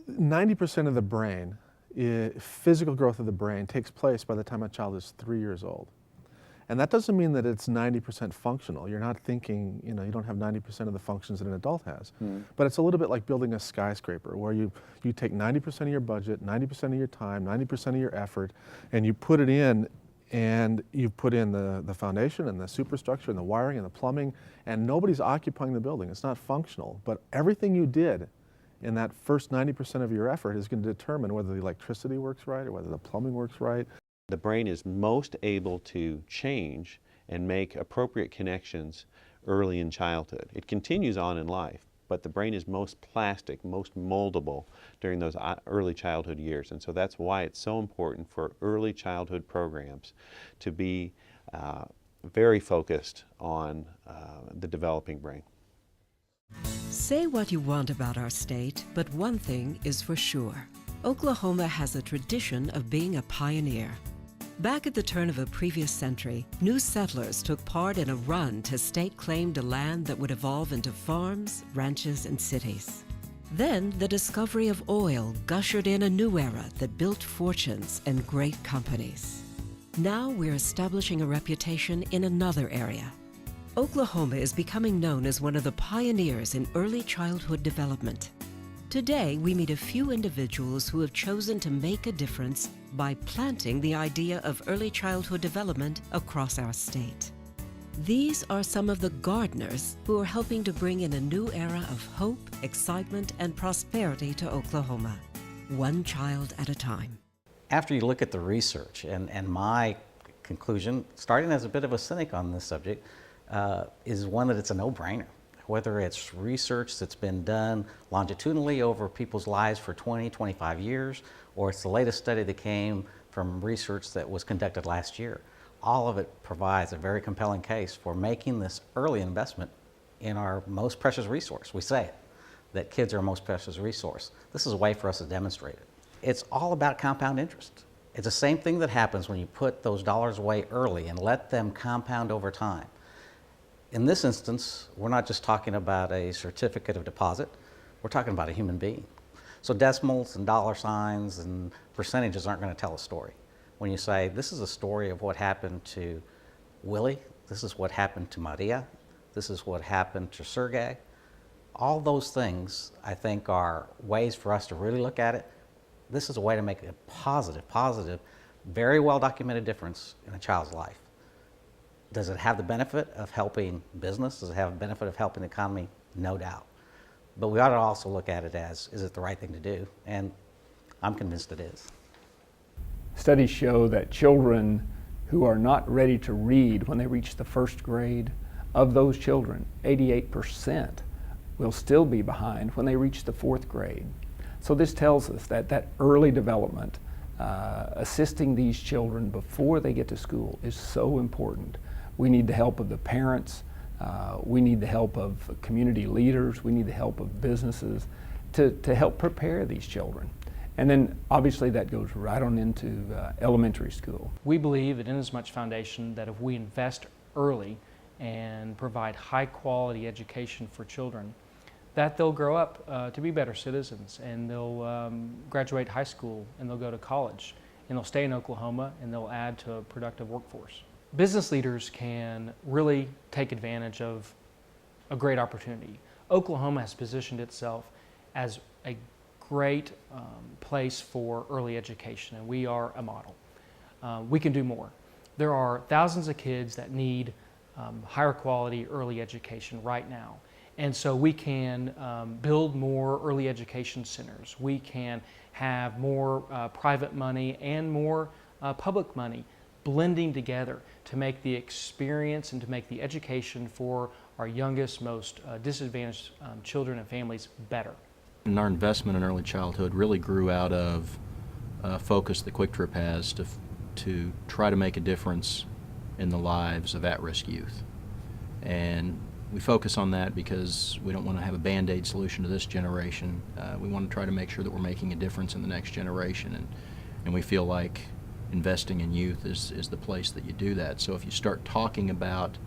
90% of the brain, physical growth of the brain takes place by the time a child is 3 years old. And that doesn't mean that it's 90% functional. You're not thinking, you don't have 90% of the functions that an adult has. But it's a little bit like building a skyscraper where you take 90% of your budget, 90% of your time, 90% of your effort, and you put it in, and you put in the foundation and the superstructure and the wiring and the plumbing, and nobody's occupying the building. It's not functional, but everything you did in that first 90% of your effort is going to determine whether the electricity works right or whether the plumbing works right. The brain is most able to change and make appropriate connections early in childhood. It continues on in life, but the brain is most plastic, most moldable during those early childhood years. And so that's why it's so important for early childhood programs to be very focused on the developing brain. Say what you want about our state, but one thing is for sure. Oklahoma has a tradition of being a pioneer. Back at the turn of a previous century, new settlers took part in a run to state-claimed land that would evolve into farms, ranches, and cities. Then, the discovery of oil ushered in a new era that built fortunes and great companies. Now we're establishing a reputation in another area. Oklahoma is becoming known as one of the pioneers in early childhood development. Today, we meet a few individuals who have chosen to make a difference by planting the idea of early childhood development across our state. These are some of the gardeners who are helping to bring in a new era of hope, excitement, and prosperity to Oklahoma, one child at a time. After you look at the research, and my conclusion, starting as a bit of a cynic on this subject, is one that it's a no-brainer. Whether it's research that's been done longitudinally over people's lives for 20, 25 years, or it's the latest study that came from research that was conducted last year, all of it provides a very compelling case for making this early investment in our most precious resource. We say it, that kids are our most precious resource. This is a way for us to demonstrate it. It's all about compound interest. It's the same thing that happens when you put those dollars away early and let them compound over time. In this instance, we're not just talking about a certificate of deposit, we're talking about a human being. So decimals and dollar signs and percentages aren't going to tell a story. When you say, this is a story of what happened to Willie, this is what happened to Maria, this is what happened to Sergey, all those things, I think, are ways for us to really look at it. This is a way to make a positive, very well documented difference in a child's life. Does it have the benefit of helping business? Does it have the benefit of helping the economy? No doubt. But we ought to also look at it as, is it the right thing to do? And I'm convinced it is. Studies show that children who are not ready to read when they reach the first grade, of those children, 88% will still be behind when they reach the fourth grade. So this tells us that that early development, assisting these children before they get to school, is so important. We need the help of the parents, we need the help of community leaders, we need the help of businesses to help prepare these children. And then obviously that goes right on into elementary school. We believe at Inasmuch Foundation that if we invest early and provide high quality education for children, that they'll grow up to be better citizens, and they'll graduate high school and they'll go to college, and they'll stay in Oklahoma and they'll add to a productive workforce. Business leaders can really take advantage of a great opportunity. Oklahoma has positioned itself as a great place for early education, and we are a model. We can do more. There are thousands of kids that need higher quality early education right now. And so we can build more early education centers. We can have more private money and more public money blending together to make the experience and to make the education for our youngest, most disadvantaged children and families better. And our investment in early childhood really grew out of a focus that Quick Trip has to try to make a difference in the lives of at-risk youth. And we focus on that because we don't want to have a Band-Aid solution to this generation. We want to try to make sure that we're making a difference in the next generation, and we feel like investing in youth is the place that you do that. So if you start talking about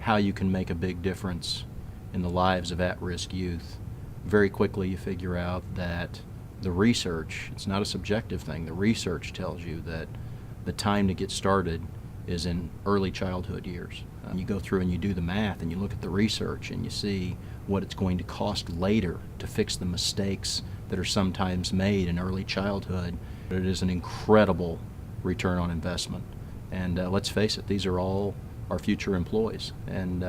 how you can make a big difference in the lives of at-risk youth, very quickly you figure out that the research, it's not a subjective thing, the research tells you that the time to get started is in early childhood years. You go through and you do the math and you look at the research and you see what it's going to cost later to fix the mistakes that are sometimes made in early childhood. It is an incredible return on investment. And let's face it, these are all our future employees. And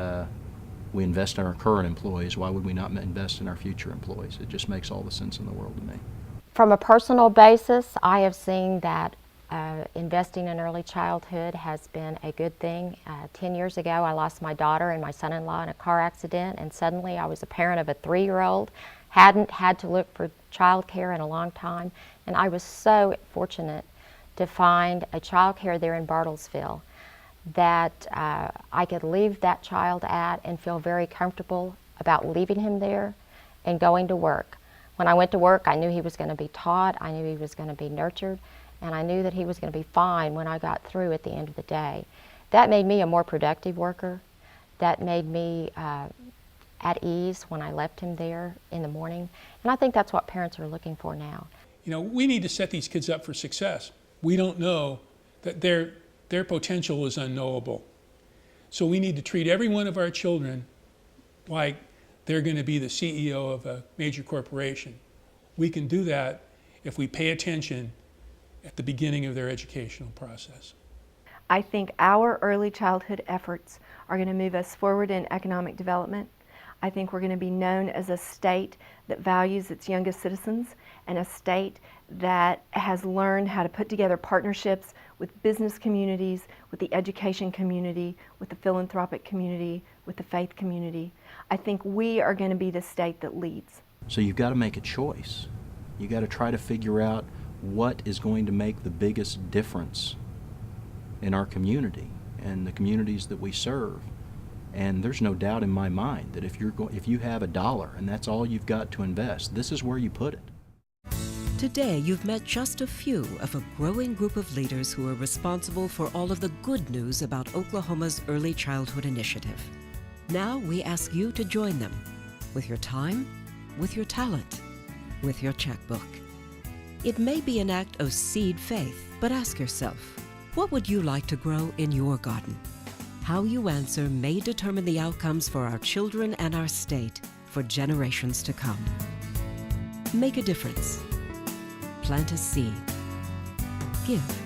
we invest in our current employees. Why would we not invest in our future employees? It just makes all the sense in the world to me. From a personal basis, I have seen that investing in early childhood has been a good thing. 10 years ago, I lost my daughter and my son-in-law in a car accident, and suddenly I was a parent of a 3-year-old, hadn't had to look for child care in a long time, and I was so fortunate to find a child care there in Bartlesville that I could leave that child at and feel very comfortable about leaving him there and going to work. When I went to work, I knew he was going to be taught, I knew he was going to be nurtured, and I knew that he was going to be fine when I got through at the end of the day. That made me a more productive worker. That made me at ease when I left him there in the morning. And I think that's what parents are looking for now. You know, we need to set these kids up for success. We don't know that their potential is unknowable. So we need to treat every one of our children like they're going to be the CEO of a major corporation. We can do that if we pay attention at the beginning of their educational process. I think our early childhood efforts are going to move us forward in economic development. I think we're going to be known as a state that values its youngest citizens and a state that has learned how to put together partnerships with business communities, with the education community, with the philanthropic community, with the faith community. I think we are going to be the state that leads. So you've got to make a choice. You've got to try to figure out what is going to make the biggest difference in our community and the communities that we serve. And there's no doubt in my mind that if you have $1 and that's all you've got to invest, this is where you put it. Today, you've met just a few of a growing group of leaders who are responsible for all of the good news about Oklahoma's Early Childhood Initiative. Now we ask you to join them with your time, with your talent, with your checkbook. It may be an act of seed faith, but ask yourself, what would you like to grow in your garden? How you answer may determine the outcomes for our children and our state for generations to come. Make a difference. Plant a seed. Give.